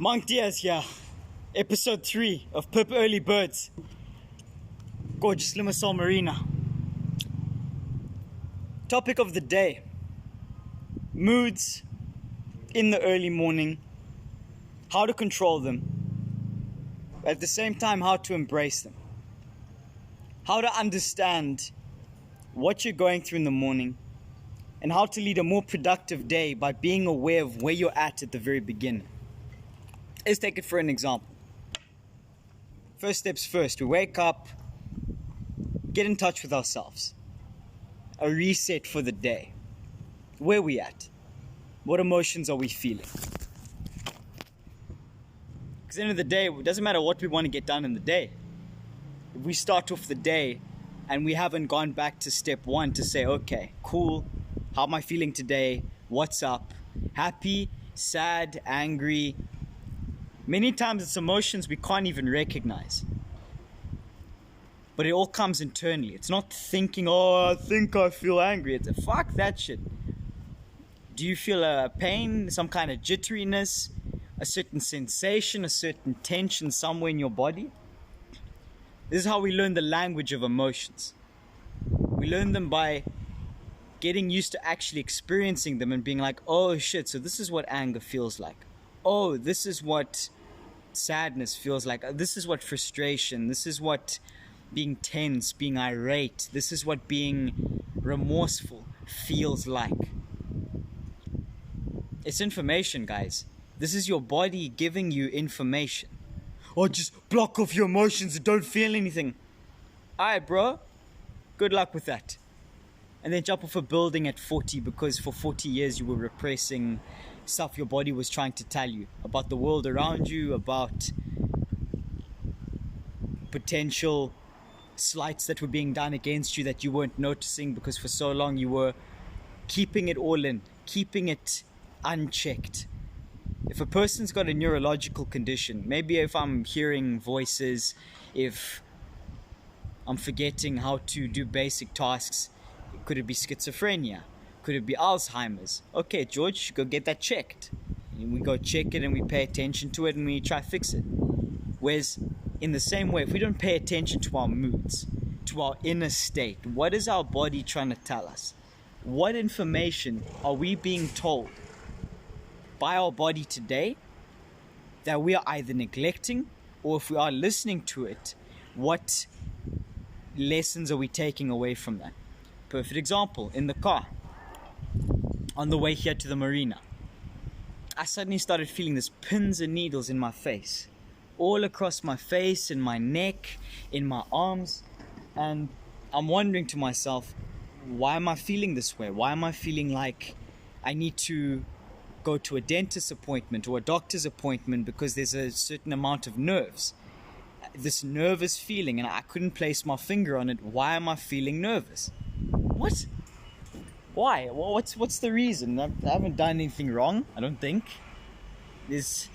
Monk Diaz here, episode 3 of Pip Early Birds. Gorgeous Limassol Marina. Topic of the day: moods in the early morning, how to control them, at the same time how to embrace them, how to understand what you're going through in the morning, and how to lead a more productive day by being aware of where you're at the very beginning. Let's take it for an example. First steps first, we wake up, get in touch with ourselves. A reset for the day. Where are we at? What emotions are we feeling? Because at the end of the day, it doesn't matter what we want to get done in the day. If we start off the day and we haven't gone back to step 1 to say, okay, cool, how am I feeling today? What's up? Happy, sad, angry. Many times it's emotions we can't even recognize. But it all comes internally. It's not thinking, oh, I think I feel angry. It's fuck that shit. Do you feel a pain, some kind of jitteriness, a certain sensation, a certain tension somewhere in your body? This is how we learn the language of emotions. We learn them by getting used to actually experiencing them and being like, oh shit, so this is what anger feels like. Oh, this is what sadness feels like. This is what frustration, this is what being tense, being irate, this is what being remorseful feels like. It's information, guys. This is your body giving you information. Oh, just block off your emotions and don't feel anything. Alright, bro. Good luck with that. And then jump off a building at 40 because for 40 years you were repressing stuff your body was trying to tell you about the world around you, about potential slights that were being done against you that you weren't noticing because for so long you were keeping it all in, keeping it unchecked. If a person's got a neurological condition, maybe if I'm hearing voices, if I'm forgetting how to do basic tasks, could it be schizophrenia? Could it be Alzheimer's? Okay, George, go get that checked. And we go check it and we pay attention to it and we try to fix it. Whereas, in the same way, if we don't pay attention to our moods, to our inner state, what is our body trying to tell us? What information are we being told by our body today that we are either neglecting, or if we are listening to it, what lessons are we taking away from that? Perfect example, in the car, on the way here to the marina, I suddenly started feeling this pins and needles in my face, all across my face, in my neck, in my arms, and I'm wondering to myself, why am I feeling this way? Why am I feeling like I need to go to a dentist appointment or a doctor's appointment because there's a certain amount of nerves, this nervous feeling, and I couldn't place my finger on it. Why am I feeling nervous? What? Why? What's the reason? I haven't done anything wrong, I don't think. There's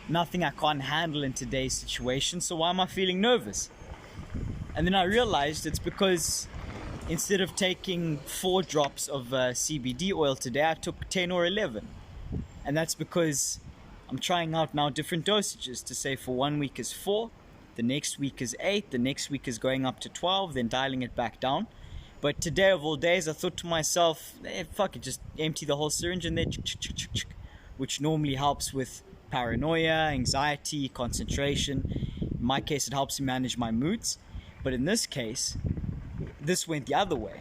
nothing I can't handle in today's situation, so why am I feeling nervous? And then I realized it's because instead of taking 4 drops of CBD oil today, I took 10 or 11. And that's because I'm trying out now different dosages to say for 1 week is 4, the next week is 8, the next week is going up to 12, then dialing it back down. But today of all days, I thought to myself, fuck it, just empty the whole syringe and then which normally helps with paranoia, anxiety, concentration. In my case, it helps me manage my moods. But in this case, this went the other way.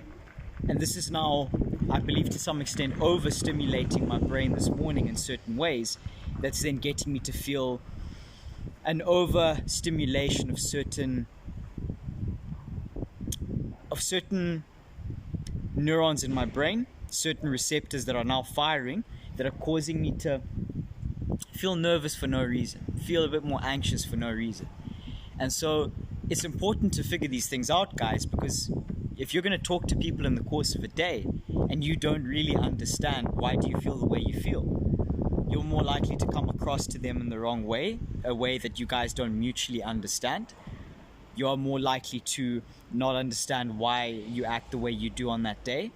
And this is now, I believe, to some extent overstimulating my brain this morning in certain ways. That's then getting me to feel an overstimulation of certain neurons in my brain, certain receptors that are now firing, that are causing me to feel nervous for no reason, feel a bit more anxious for no reason. And so it's important to figure these things out, guys, because if you're going to talk to people in the course of a day and you don't really understand why do you feel the way you feel, you're more likely to come across to them in the wrong way, a way that you guys don't mutually understand. You are more likely to not understand why you act the way you do on that day.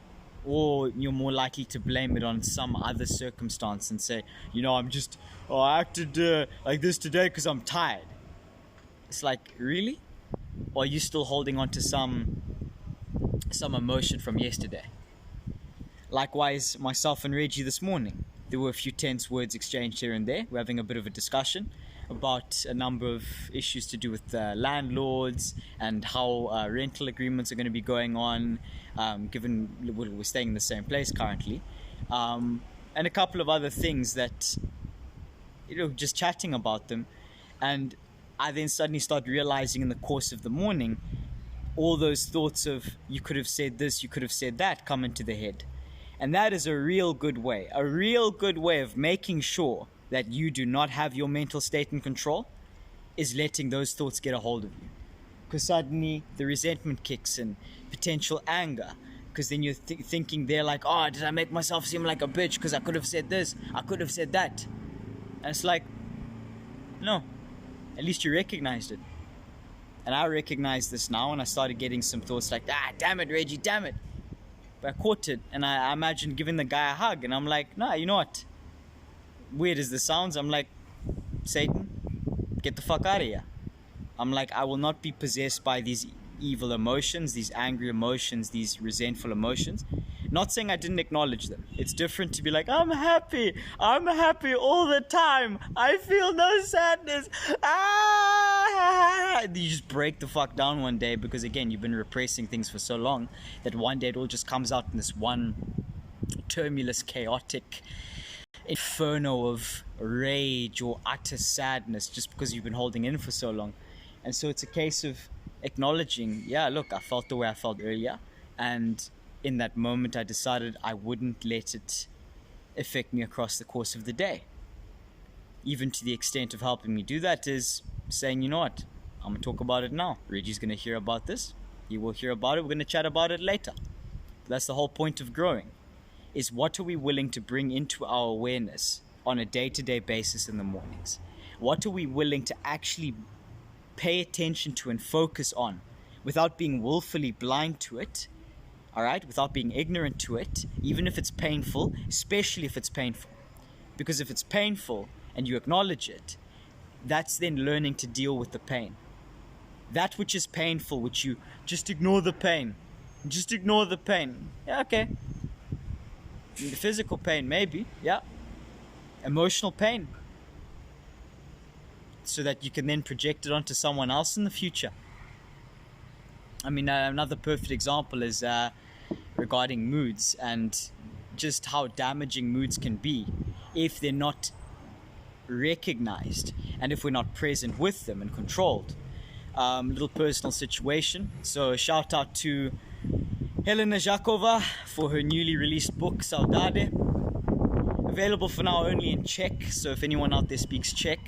or you're more likely to blame it on some other circumstance and say, I acted like this today because I'm tired. It's like, really? Or are you still holding on to some emotion from yesterday? Likewise, myself and Reggie this morning, there were a few tense words exchanged here and there. We're having a bit of a discussion about a number of issues to do with landlords and how rental agreements are going to be going on, given we're staying in the same place currently, and a couple of other things that, just chatting about them. And I then suddenly start realizing in the course of the morning, all those thoughts of, you could have said this, you could have said that, come into the head. And that is a real good way of making sure that you do not have your mental state in control, is letting those thoughts get a hold of you. Because suddenly the resentment kicks in, potential anger, because then you're thinking they're like, oh, did I make myself seem like a bitch because I could have said this, I could have said that. And it's like, no, at least you recognized it. And I recognize this now, and I started getting some thoughts like, damn it, Reggie, damn it. But I caught it, and I imagined giving the guy a hug, and I'm like, nah, you know what? Weird as this sounds, I'm like, Satan, get the fuck out of here. I'm like, I will not be possessed by these evil emotions, these angry emotions, these resentful emotions. Not saying I didn't acknowledge them. It's different to be like, I'm happy all the time, I feel no sadness. You just break the fuck down one day, because again, you've been repressing things for so long that one day it all just comes out in this one tumultuous, chaotic inferno of rage or utter sadness, just because you've been holding in for so long. And so it's a case of acknowledging, yeah, look, I felt the way I felt earlier, and in that moment I decided I wouldn't let it affect me across the course of the day. Even to the extent of helping me do that is saying, you know what, I'm going to talk about it now. Reggie's going to hear about this. He will hear about it. We're going to chat about it later. That's the whole point of growing, is what are we willing to bring into our awareness on a day-to-day basis in the mornings? What are we willing to actually pay attention to and focus on without being willfully blind to it? All right, without being ignorant to it, even if it's painful, especially if it's painful. Because if it's painful and you acknowledge it, that's then learning to deal with the pain. That which is painful, which you just ignore the pain. Just ignore the pain. Yeah, okay. The physical pain, maybe, yeah. Emotional pain. So that you can then project it onto someone else in the future. I mean, another perfect example is regarding moods, and just how damaging moods can be if they're not recognized and if we're not present with them and controlled. Little personal situation. So shout out to Helena Jakova for her newly released book, Saudade. Available for now only in Czech, so if anyone out there speaks Czech,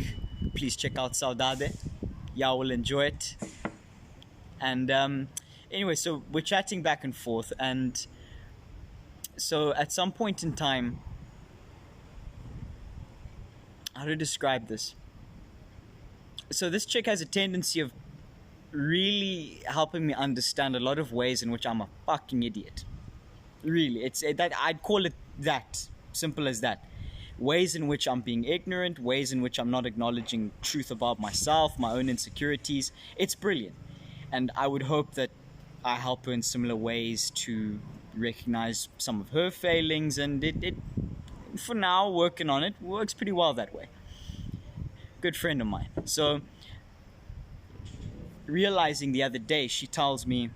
please check out Saudade. Y'all will enjoy it. And anyway, so we're chatting back and forth, and so at some point in time, how to describe this? So this chick has a tendency of really helping me understand a lot of ways in which I'm a fucking idiot. Really, it's that I'd call it that, simple as that. Ways in which I'm being ignorant, ways in which I'm not acknowledging truth about myself, my own insecurities. It's brilliant. And I would hope that I help her in similar ways to recognize some of her failings, and it for now, working on it, works pretty well that way. Good friend of mine. So, realizing the other day, she tells me,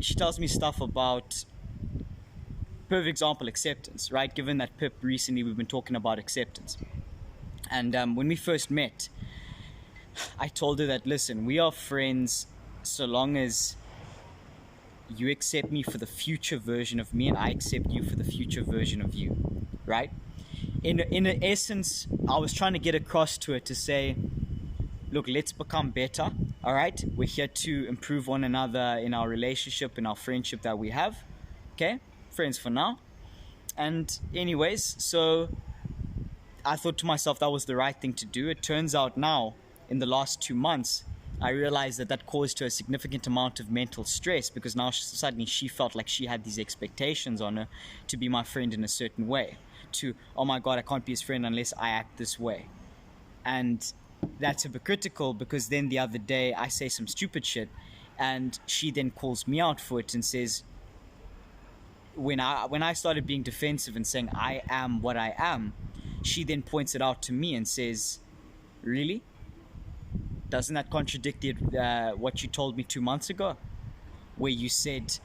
stuff about, perfect example, acceptance, right? Given that Pip recently, we've been talking about acceptance. And when we first met, I told her that, listen, we are friends so long as you accept me for the future version of me and I accept you for the future version of you, right? In essence, I was trying to get across to her to say, look, let's become better, all right? We're here to improve one another in our relationship, in our friendship that we have, okay? Friends for now. And anyways, so I thought to myself that was the right thing to do. It turns out now, in the last 2 months, I realized that that caused her a significant amount of mental stress, because now suddenly she felt like she had these expectations on her to be my friend in a certain way. To, oh my God, I can't be his friend unless I act this way. And that's hypocritical, because then the other day I say some stupid shit and she then calls me out for it and says, when I started being defensive and saying I am what I am, she then points it out to me and says, really? Doesn't that contradict what you told me 2 months ago, where you said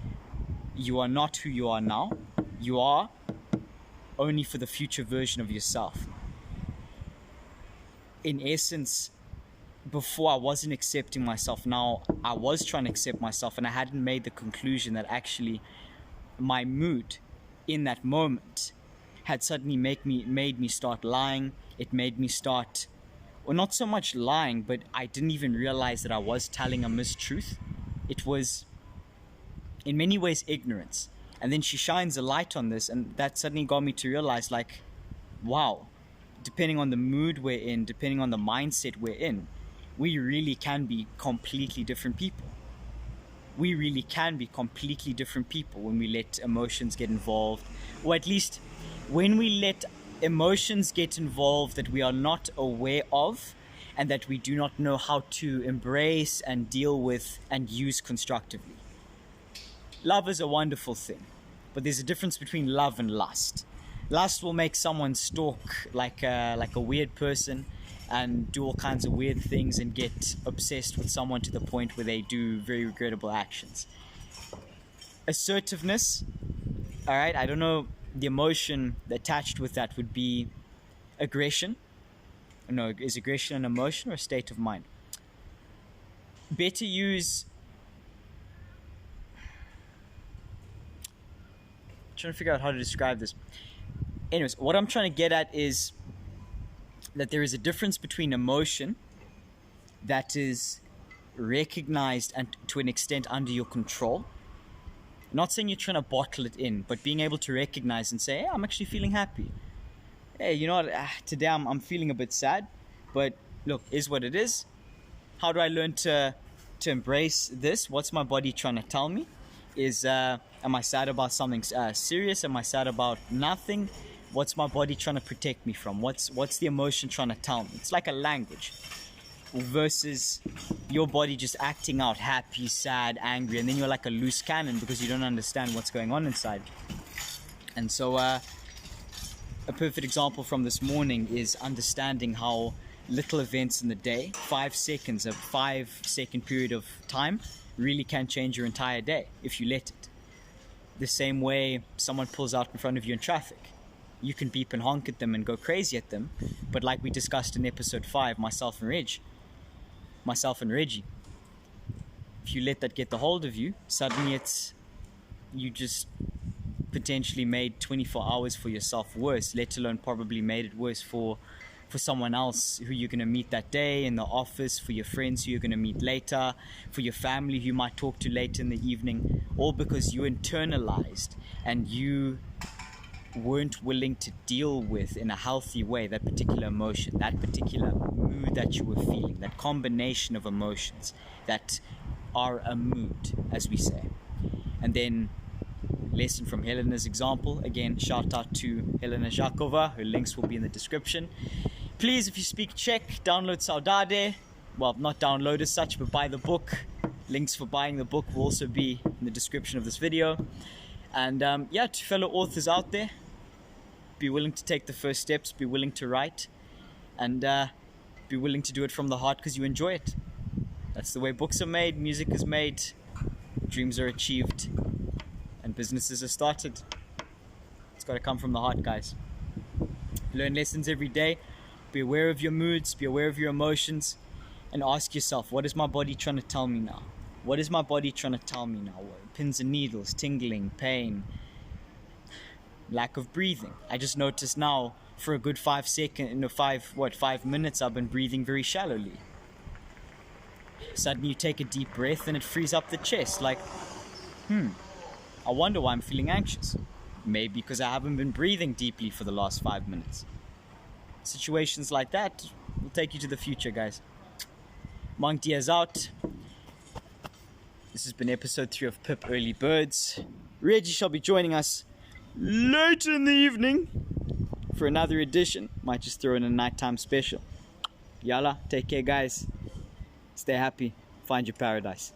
you are not who you are now, you are only for the future version of yourself? In essence, before I wasn't accepting myself, now I was trying to accept myself, and I hadn't made the conclusion that actually my mood in that moment had suddenly made me start lying. It made me start, or not so much lying, but I didn't even realize that I was telling a mistruth. It was in many ways ignorance. And then she shines a light on this, and that suddenly got me to realize, like, wow, depending on the mood we're in, depending on the mindset we're in, we really can be completely different people. We really can be completely different people when we let emotions get involved, or at least when we let emotions get involved that we are not aware of and that we do not know how to embrace and deal with and use constructively. Love is a wonderful thing, but there's a difference between love and lust. Lust will make someone stalk like a weird person and do all kinds of weird things and get obsessed with someone to the point where they do very regrettable actions. Assertiveness, all right, I don't know, the emotion attached with that would be aggression. No, is aggression an emotion or a state of mind? Better use... I'm trying to figure out how to describe this. Anyways, what I'm trying to get at is that there is a difference between emotion that is recognized and to an extent under your control. I'm not saying you're trying to bottle it in, but being able to recognize and say, hey, I'm actually feeling happy. Hey, you know what, today I'm feeling a bit sad, but look, is what it is. How do I learn to embrace this? What's my body trying to tell me? Am I sad about something serious? Am I sad about nothing? What's my body trying to protect me from? What's the emotion trying to tell me? It's like a language. Versus your body just acting out happy, sad, angry, and then you're like a loose cannon because you don't understand what's going on inside. And so a perfect example from this morning is understanding how little events in the day, 5 seconds, a 5-second period of time, really can change your entire day if you let it. The same way someone pulls out in front of you in traffic. You can beep and honk at them and go crazy at them, but like we discussed in episode 5, myself and Reggie, if you let that get the hold of you, suddenly you just potentially made 24 hours for yourself worse, let alone probably made it worse for someone else who you're going to meet that day in the office, for your friends who you're going to meet later, for your family who you might talk to later in the evening, all because you internalized and you weren't willing to deal with in a healthy way that particular emotion, that particular mood that you were feeling, that combination of emotions that are a mood, as we say. And then, lesson from Helena's example, again, shout out to Helena Zhakova, her links will be in the description. Please, if you speak Czech, download Saudade. Well, not download as such, but buy the book. Links for buying the book will also be in the description of this video. And yeah, to fellow authors out there, be willing to take the first steps, be willing to write, and be willing to do it from the heart because you enjoy it. That's the way books are made, music is made, dreams are achieved, and businesses are started. It's got to come from the heart, guys. Learn lessons every day, be aware of your moods, be aware of your emotions, and ask yourself, what is my body trying to tell me now? What is my body trying to tell me now? Pins and needles, tingling, pain, lack of breathing. I just noticed now for a good 5 minutes I've been breathing very shallowly. Suddenly you take a deep breath and it frees up the chest. Like, I wonder why I'm feeling anxious. Maybe because I haven't been breathing deeply for the last 5 minutes. Situations like that will take you to the future, guys. Monk D is out. This has been episode 3 of Pip Early Birds. Reggie shall be joining us later in the evening for another edition. Might just throw in a nighttime special. Yalla, take care guys. Stay happy. Find your paradise.